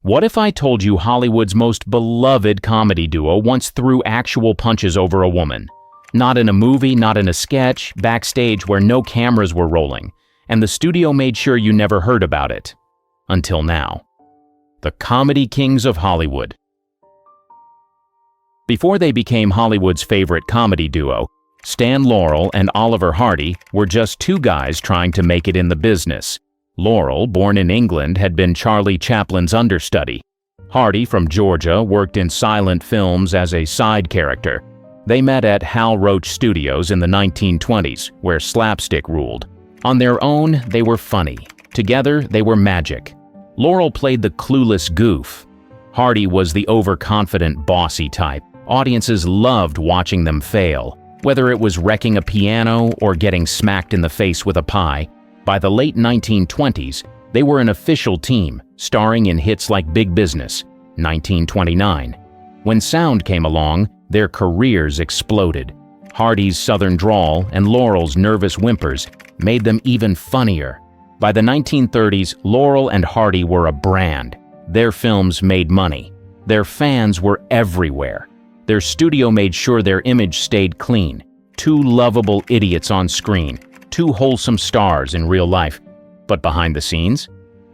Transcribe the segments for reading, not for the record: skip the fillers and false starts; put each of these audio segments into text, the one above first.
What if I told you Hollywood's most beloved comedy duo once threw actual punches over a woman? Not in a movie, not in a sketch, backstage where no cameras were rolling, and the studio made sure you never heard about it. Until now. The comedy kings of Hollywood. Before they became Hollywood's favorite comedy duo, Stan Laurel and Oliver Hardy were just two guys trying to make it in the business. Laurel, born in England, had been Charlie Chaplin's understudy. Hardy, from Georgia, worked in silent films as a side character. They met at Hal Roach Studios in the 1920s, where slapstick ruled. On their own, they were funny. Together, they were magic. Laurel played the clueless goof. Hardy was the overconfident, bossy type. Audiences loved watching them fail, whether it was wrecking a piano or getting smacked in the face with a pie. By the late 1920s, they were an official team, starring in hits like Big Business, 1929. When sound came along, their careers exploded. Hardy's southern drawl and Laurel's nervous whimpers made them even funnier. By the 1930s, Laurel and Hardy were a brand. Their films made money. Their fans were everywhere. Their studio made sure their image stayed clean. Two lovable idiots on screen. Two wholesome stars in real life. But behind the scenes?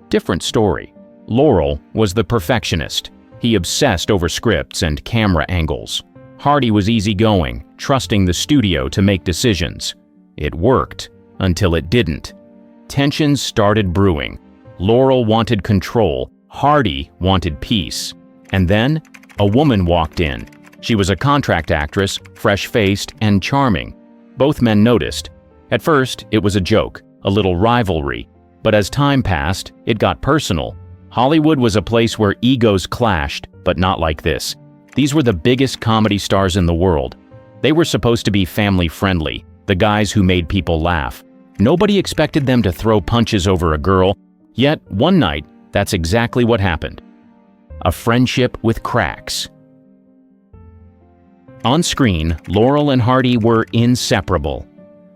Different story. Laurel was the perfectionist. He obsessed over scripts and camera angles. Hardy was easygoing, trusting the studio to make decisions. It worked, until it didn't. Tensions started brewing. Laurel wanted control. Hardy wanted peace. And then, a woman walked in. She was a contract actress, fresh-faced and charming. Both men noticed. At first, it was a joke, a little rivalry. But as time passed, it got personal. Hollywood was a place where egos clashed, but not like this. These were the biggest comedy stars in the world. They were supposed to be family-friendly, the guys who made people laugh. Nobody expected them to throw punches over a girl, yet one night, that's exactly what happened. A friendship with cracks. On screen, Laurel and Hardy were inseparable.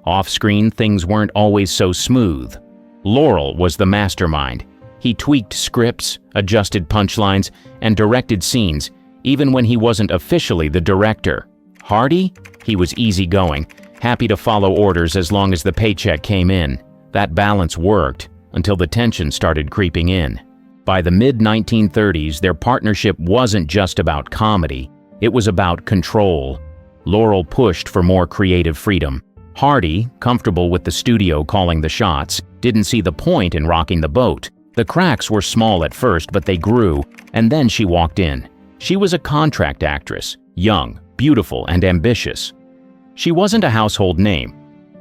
Off-screen, things weren't always so smooth. Laurel was the mastermind. He tweaked scripts, adjusted punchlines, and directed scenes, even when he wasn't officially the director. Hardy? He was easygoing, happy to follow orders as long as the paycheck came in. That balance worked, until the tension started creeping in. By the mid-1930s, their partnership wasn't just about comedy. It was about control. Laurel pushed for more creative freedom. Hardy, comfortable with the studio calling the shots, didn't see the point in rocking the boat. The cracks were small at first, but they grew, and then she walked in. She was a contract actress, young, beautiful, and ambitious. She wasn't a household name,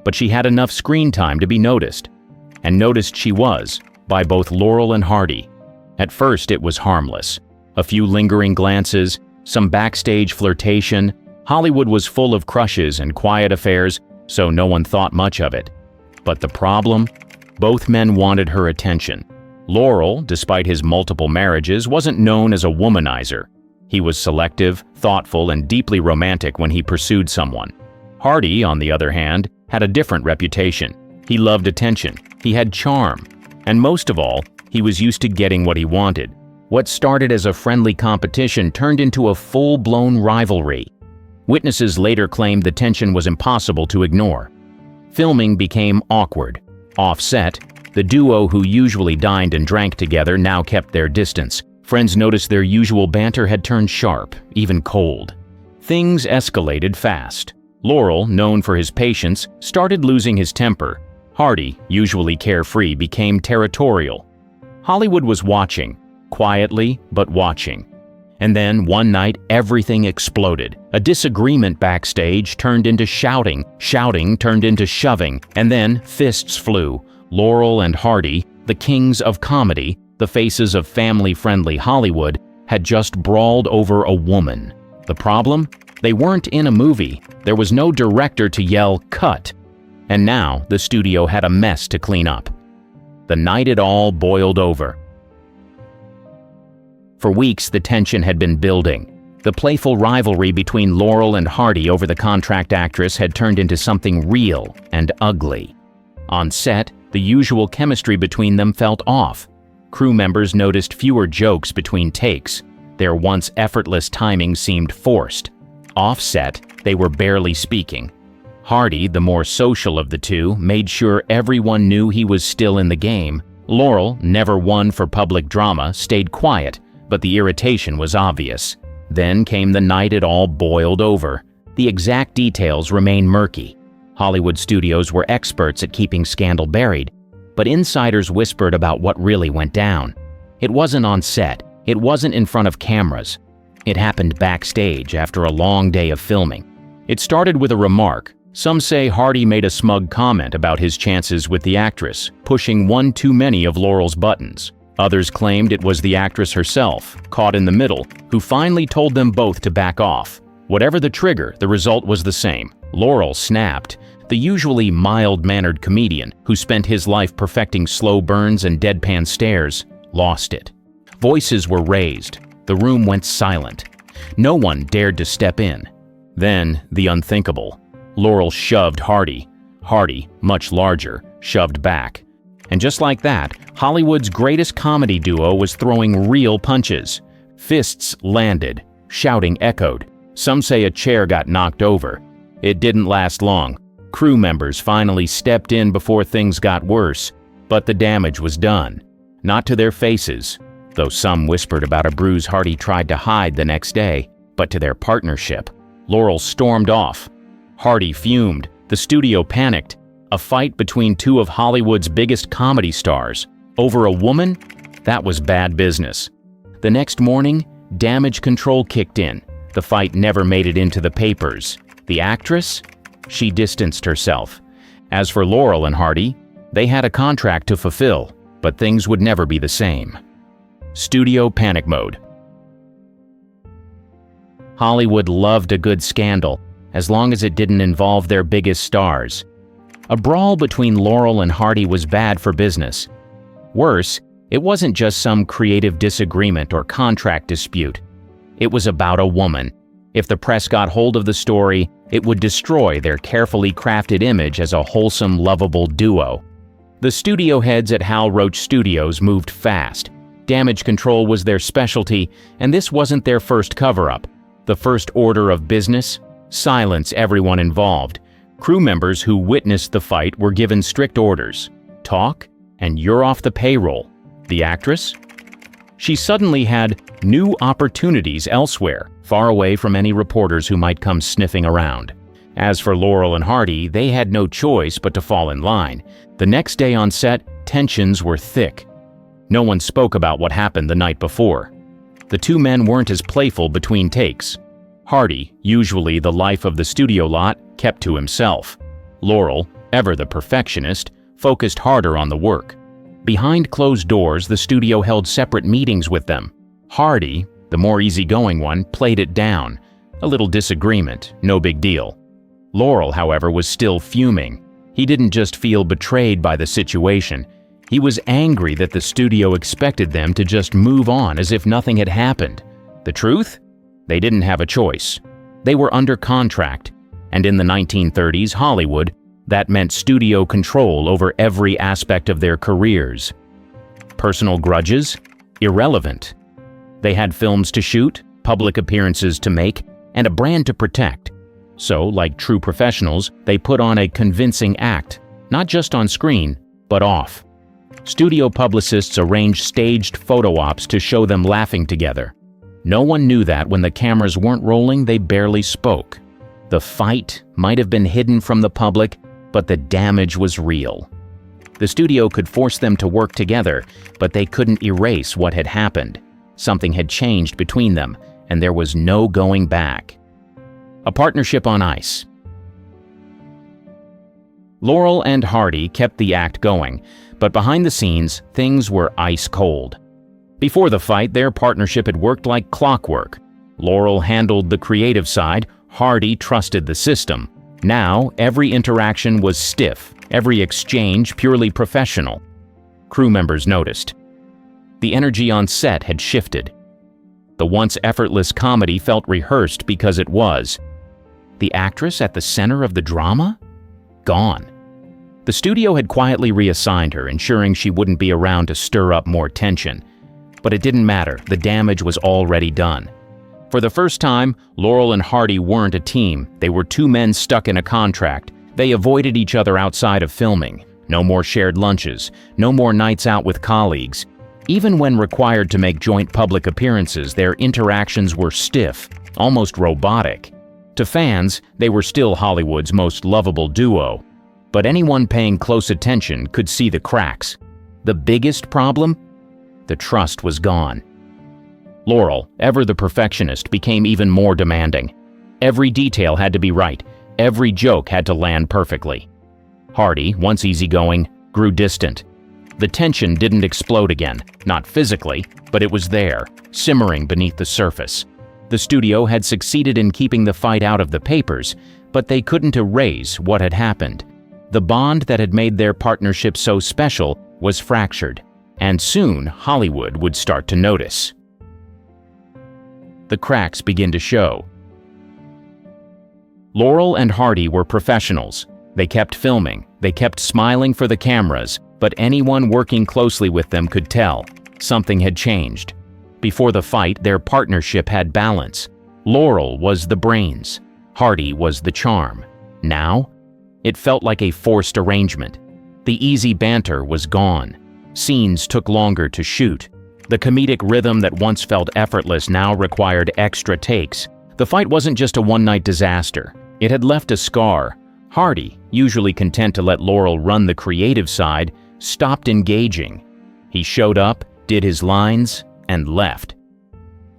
but she had enough screen time to be noticed. And noticed she was, by both Laurel and Hardy. At first, it was harmless. A few lingering glances, some backstage flirtation. Hollywood was full of crushes and quiet affairs, so no one thought much of it. But the problem? Both men wanted her attention. Laurel, despite his multiple marriages, wasn't known as a womanizer. He was selective, thoughtful, and deeply romantic when he pursued someone. Hardy, on the other hand, had a different reputation. He loved attention. He had charm. And most of all, he was used to getting what he wanted. What started as a friendly competition turned into a full-blown rivalry. Witnesses later claimed the tension was impossible to ignore. Filming became awkward. Off-set, the duo who usually dined and drank together now kept their distance. Friends noticed their usual banter had turned sharp, even cold. Things escalated fast. Laurel, known for his patience, started losing his temper. Hardy, usually carefree, became territorial. Hollywood was watching, quietly but watching. And then, one night, everything exploded. A disagreement backstage turned into shouting, shouting turned into shoving, and then fists flew. Laurel and Hardy, the kings of comedy, the faces of family-friendly Hollywood, had just brawled over a woman. The problem? They weren't in a movie. There was no director to yell, "Cut!" And now, the studio had a mess to clean up. The night it all boiled over. For weeks, the tension had been building. The playful rivalry between Laurel and Hardy over the contract actress had turned into something real and ugly. On set, the usual chemistry between them felt off. Crew members noticed fewer jokes between takes. Their once effortless timing seemed forced. Off-set, they were barely speaking. Hardy, the more social of the two, made sure everyone knew he was still in the game. Laurel, never one for public drama, stayed quiet, but the irritation was obvious. Then came the night it all boiled over. The exact details remain murky. Hollywood studios were experts at keeping scandal buried, but insiders whispered about what really went down. It wasn't on set. It wasn't in front of cameras. It happened backstage after a long day of filming. It started with a remark. Some say Hardy made a smug comment about his chances with the actress, pushing one too many of Laurel's buttons. Others claimed it was the actress herself, caught in the middle, who finally told them both to back off. Whatever the trigger, the result was the same. Laurel snapped. The usually mild-mannered comedian, who spent his life perfecting slow burns and deadpan stares, lost it. Voices were raised. The room went silent. No one dared to step in. Then, the unthinkable. Laurel shoved Hardy. Hardy, much larger, shoved back. And just like that, Hollywood's greatest comedy duo was throwing real punches. Fists landed. Shouting echoed. Some say a chair got knocked over. It didn't last long. Crew members finally stepped in before things got worse, but the damage was done. Not to their faces, though some whispered about a bruise Hardy tried to hide the next day, but to their partnership. Laurel stormed off. Hardy fumed. The studio panicked. A fight between two of Hollywood's biggest comedy stars. Over a woman? That was bad business. The next morning, damage control kicked in. The fight never made it into the papers. The actress? She distanced herself. As for Laurel and Hardy, they had a contract to fulfill, but things would never be the same. Studio panic mode. Hollywood loved a good scandal, as long as it didn't involve their biggest stars. A brawl between Laurel and Hardy was bad for business. Worse, it wasn't just some creative disagreement or contract dispute. It was about a woman. If the press got hold of the story, it would destroy their carefully crafted image as a wholesome, lovable duo. The studio heads at Hal Roach Studios moved fast. Damage control was their specialty, and this wasn't their first cover-up. The first order of business? Silence everyone involved. Crew members who witnessed the fight were given strict orders. Talk, and you're off the payroll. The actress? She suddenly had new opportunities elsewhere, far away from any reporters who might come sniffing around. As for Laurel and Hardy, they had no choice but to fall in line. The next day on set, tensions were thick. No one spoke about what happened the night before. The two men weren't as playful between takes. Hardy, usually the life of the studio lot, kept to himself. Laurel, ever the perfectionist, focused harder on the work. Behind closed doors, the studio held separate meetings with them. Hardy, the more easygoing one, played it down. A little disagreement, no big deal. Laurel, however, was still fuming. He didn't just feel betrayed by the situation. He was angry that the studio expected them to just move on as if nothing had happened. The truth? They didn't have a choice. They were under contract, and in the 1930s Hollywood, that meant studio control over every aspect of their careers. Personal grudges? Irrelevant. They had films to shoot, public appearances to make, and a brand to protect. So, like true professionals, they put on a convincing act, not just on screen, but off. Studio publicists arranged staged photo ops to show them laughing together. No one knew that when the cameras weren't rolling, they barely spoke. The fight might have been hidden from the public, but the damage was real. The studio could force them to work together, but they couldn't erase what had happened. Something had changed between them, and there was no going back. A partnership on ice. Laurel and Hardy kept the act going, but behind the scenes, things were ice cold. Before the fight, their partnership had worked like clockwork. Laurel handled the creative side, Hardy trusted the system. Now, every interaction was stiff, every exchange purely professional. Crew members noticed. The energy on set had shifted. The once effortless comedy felt rehearsed because it was. The actress at the center of the drama? Gone. The studio had quietly reassigned her, ensuring she wouldn't be around to stir up more tension. But it didn't matter, the damage was already done. For the first time, Laurel and Hardy weren't a team. They were two men stuck in a contract. They avoided each other outside of filming. No more shared lunches, no more nights out with colleagues. Even when required to make joint public appearances, their interactions were stiff, almost robotic. To fans, they were still Hollywood's most lovable duo. But anyone paying close attention could see the cracks. The biggest problem? The trust was gone. Laurel, ever the perfectionist, became even more demanding. Every detail had to be right. Every joke had to land perfectly. Hardy, once easygoing, grew distant. The tension didn't explode again, not physically, but it was there, simmering beneath the surface. The studio had succeeded in keeping the fight out of the papers, but they couldn't erase what had happened. The bond that had made their partnership so special was fractured, and soon Hollywood would start to notice. The cracks begin to show. Laurel and Hardy were professionals. They kept filming, they kept smiling for the cameras, but anyone working closely with them could tell something had changed. Before the fight, their partnership had balance. Laurel was the brains, Hardy was the charm. Now, it felt like a forced arrangement. The easy banter was gone. Scenes took longer to shoot. The comedic rhythm that once felt effortless now required extra takes. The fight wasn't just a one-night disaster. It had left a scar. Hardy, usually content to let Laurel run the creative side, stopped engaging. He showed up, did his lines, and left.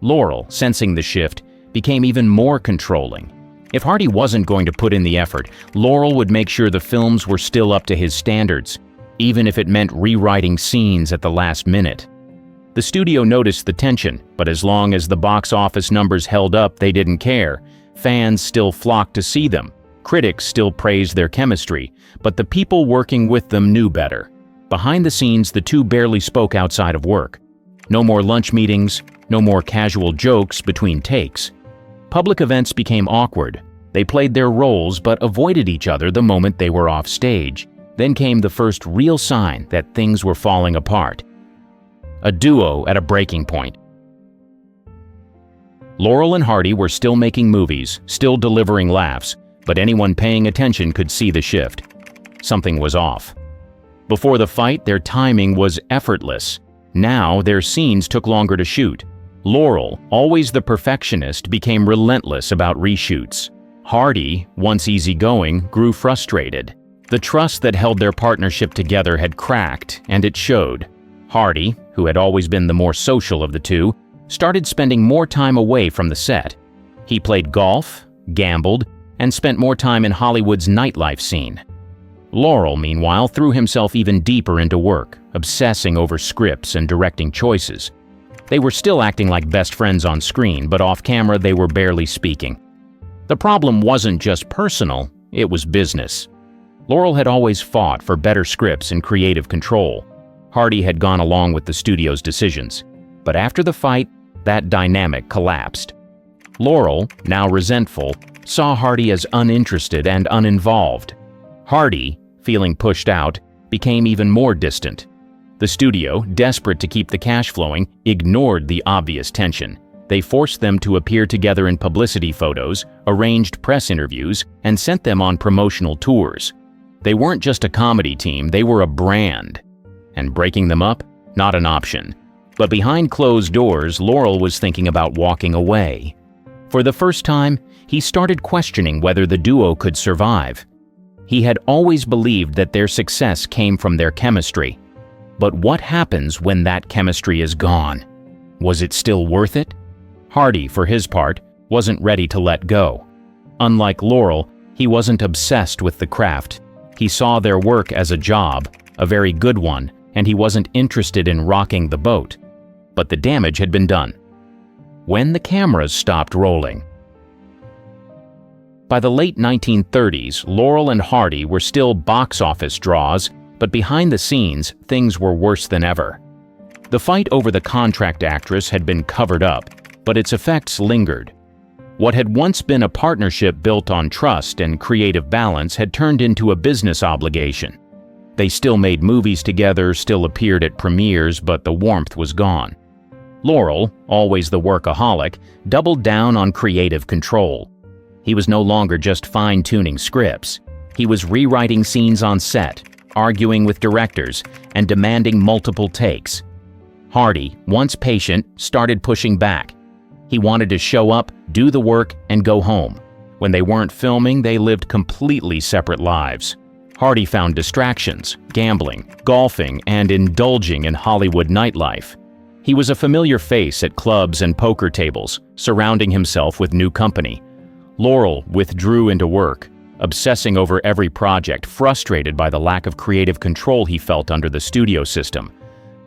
Laurel, sensing the shift, became even more controlling. If Hardy wasn't going to put in the effort, Laurel would make sure the films were still up to his standards, even if it meant rewriting scenes at the last minute. The studio noticed the tension, but as long as the box office numbers held up, they didn't care. Fans still flocked to see them. Critics still praised their chemistry, but the people working with them knew better. Behind the scenes, the two barely spoke outside of work. No more lunch meetings, no more casual jokes between takes. Public events became awkward. They played their roles but avoided each other the moment they were off stage. Then came the first real sign that things were falling apart. A duo at a breaking point. Laurel and Hardy were still making movies, still delivering laughs, but anyone paying attention could see the shift. Something was off. Before the fight, their timing was effortless. Now, their scenes took longer to shoot. Laurel, always the perfectionist, became relentless about reshoots. Hardy, once easygoing, grew frustrated. The trust that held their partnership together had cracked, and it showed. Hardy, who had always been the more social of the two, started spending more time away from the set. He played golf, gambled, and spent more time in Hollywood's nightlife scene. Laurel, meanwhile, threw himself even deeper into work, obsessing over scripts and directing choices. They were still acting like best friends on screen, but off camera they were barely speaking. The problem wasn't just personal, it was business. Laurel had always fought for better scripts and creative control. Hardy had gone along with the studio's decisions. But after the fight, that dynamic collapsed. Laurel, now resentful, saw Hardy as uninterested and uninvolved. Hardy, feeling pushed out, became even more distant. The studio, desperate to keep the cash flowing, ignored the obvious tension. They forced them to appear together in publicity photos, arranged press interviews, and sent them on promotional tours. They weren't just a comedy team, they were a brand. And breaking them up? Not an option. But behind closed doors, Laurel was thinking about walking away. For the first time, he started questioning whether the duo could survive. He had always believed that their success came from their chemistry. But what happens when that chemistry is gone? Was it still worth it? Hardy, for his part, wasn't ready to let go. Unlike Laurel, he wasn't obsessed with the craft. He saw their work as a job, a very good one, and he wasn't interested in rocking the boat. But the damage had been done. When the cameras stopped rolling. By the late 1930s, Laurel and Hardy were still box office draws, but behind the scenes, things were worse than ever. The fight over the contract actress had been covered up, but its effects lingered. What had once been a partnership built on trust and creative balance had turned into a business obligation. They still made movies together, still appeared at premieres, but the warmth was gone. Laurel, always the workaholic, doubled down on creative control. He was no longer just fine-tuning scripts. He was rewriting scenes on set, arguing with directors, and demanding multiple takes. Hardy, once patient, started pushing back. He wanted to show up, do the work, and go home. When they weren't filming, they lived completely separate lives. Hardy found distractions, gambling, golfing, and indulging in Hollywood nightlife. He was a familiar face at clubs and poker tables, surrounding himself with new company. Laurel withdrew into work, obsessing over every project, frustrated by the lack of creative control he felt under the studio system.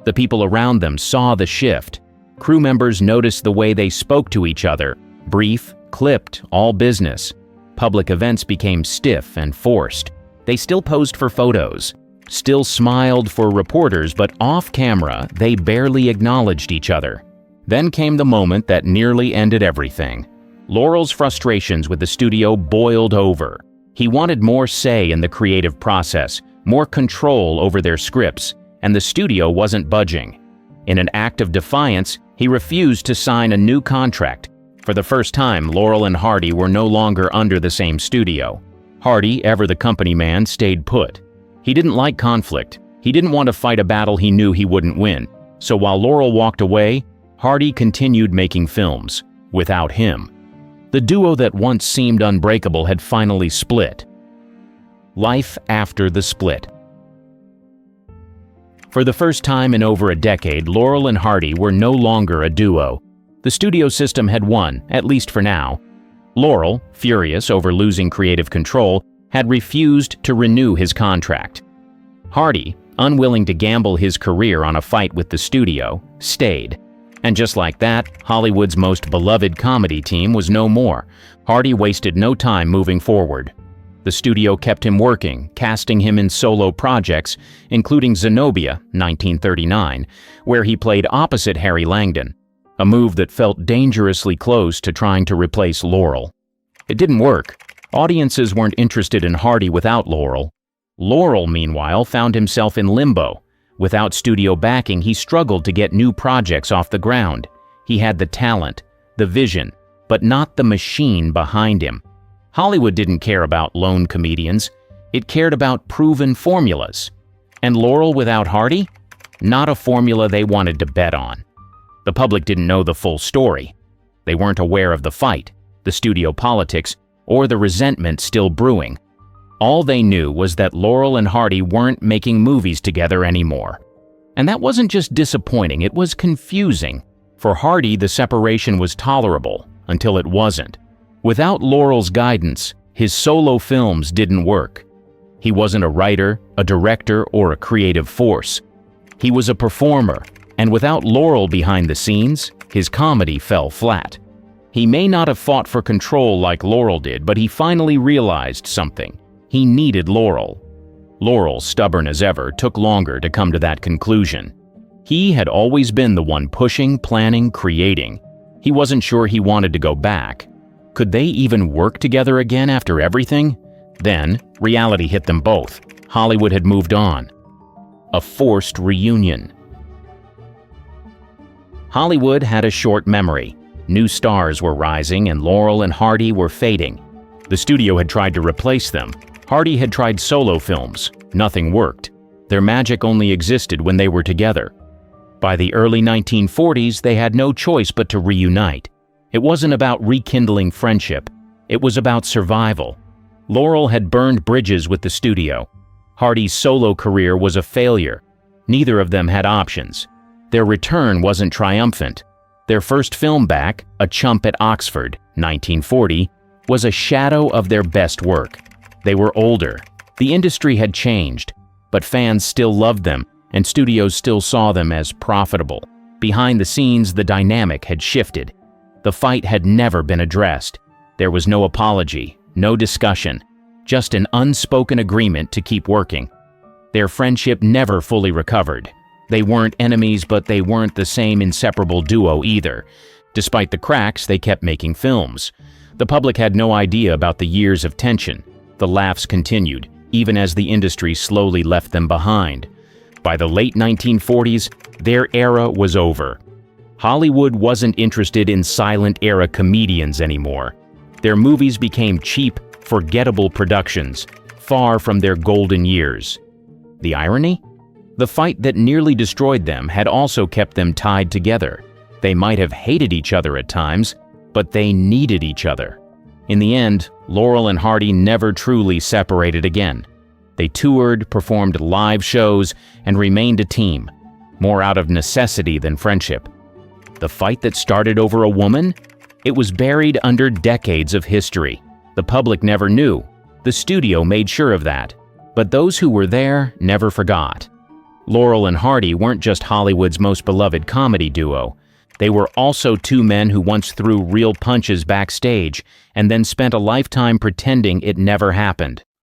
The people around them saw the shift. Crew members noticed the way they spoke to each other, brief, clipped, all business. Public events became stiff and forced. They still posed for photos, still smiled for reporters, but off camera, they barely acknowledged each other. Then came the moment that nearly ended everything. Laurel's frustrations with the studio boiled over. He wanted more say in the creative process, more control over their scripts, and the studio wasn't budging. In an act of defiance, he refused to sign a new contract. For the first time, Laurel and Hardy were no longer under the same studio. Hardy, ever the company man, stayed put. He didn't like conflict. He didn't want to fight a battle he knew he wouldn't win. So while Laurel walked away, Hardy continued making films, without him. The duo that once seemed unbreakable had finally split. Life after the split. For the first time in over a decade, Laurel and Hardy were no longer a duo. The studio system had won, at least for now. Laurel, furious over losing creative control, had refused to renew his contract. Hardy, unwilling to gamble his career on a fight with the studio, stayed. And just like that, Hollywood's most beloved comedy team was no more. Hardy wasted no time moving forward. The studio kept him working, casting him in solo projects, including Zenobia, 1939, where he played opposite Harry Langdon, a move that felt dangerously close to trying to replace Laurel. It didn't work. Audiences weren't interested in Hardy without Laurel. Laurel, meanwhile, found himself in limbo. Without studio backing, he struggled to get new projects off the ground. He had the talent, the vision, but not the machine behind him. Hollywood didn't care about lone comedians. It cared about proven formulas. And Laurel without Hardy? Not a formula they wanted to bet on. The public didn't know the full story. They weren't aware of the fight, the studio politics, or the resentment still brewing. All they knew was that Laurel and Hardy weren't making movies together anymore. And that wasn't just disappointing, it was confusing. For Hardy, the separation was tolerable, until it wasn't. Without Laurel's guidance, his solo films didn't work. He wasn't a writer, a director, or a creative force. He was a performer, and without Laurel behind the scenes, his comedy fell flat. He may not have fought for control like Laurel did, but he finally realized something. He needed Laurel. Laurel, stubborn as ever, took longer to come to that conclusion. He had always been the one pushing, planning, creating. He wasn't sure he wanted to go back. Could they even work together again after everything? Then, reality hit them both. Hollywood had moved on. A forced reunion. Hollywood had a short memory. New stars were rising and Laurel and Hardy were fading. The studio had tried to replace them. Hardy had tried solo films. Nothing worked. Their magic only existed when they were together. By the early 1940s, they had no choice but to reunite. It wasn't about rekindling friendship. It was about survival. Laurel had burned bridges with the studio. Hardy's solo career was a failure. Neither of them had options. Their return wasn't triumphant. Their first film back, A Chump at Oxford, 1940, was a shadow of their best work. They were older. The industry had changed, but fans still loved them, and studios still saw them as profitable. Behind the scenes, the dynamic had shifted. The fight had never been addressed. There was no apology, no discussion, just an unspoken agreement to keep working. Their friendship never fully recovered. They weren't enemies, but they weren't the same inseparable duo either. Despite the cracks, they kept making films. The public had no idea about the years of tension. The laughs continued, even as the industry slowly left them behind. By the late 1940s, their era was over. Hollywood wasn't interested in silent-era comedians anymore. Their movies became cheap, forgettable productions, far from their golden years. The irony? The fight that nearly destroyed them had also kept them tied together. They might have hated each other at times, but they needed each other. In the end, Laurel and Hardy never truly separated again. They toured, performed live shows, and remained a team, more out of necessity than friendship. The fight that started over a woman? It was buried under decades of history. The public never knew. The studio made sure of that. But those who were there never forgot. Laurel and Hardy weren't just Hollywood's most beloved comedy duo. They were also two men who once threw real punches backstage and then spent a lifetime pretending it never happened.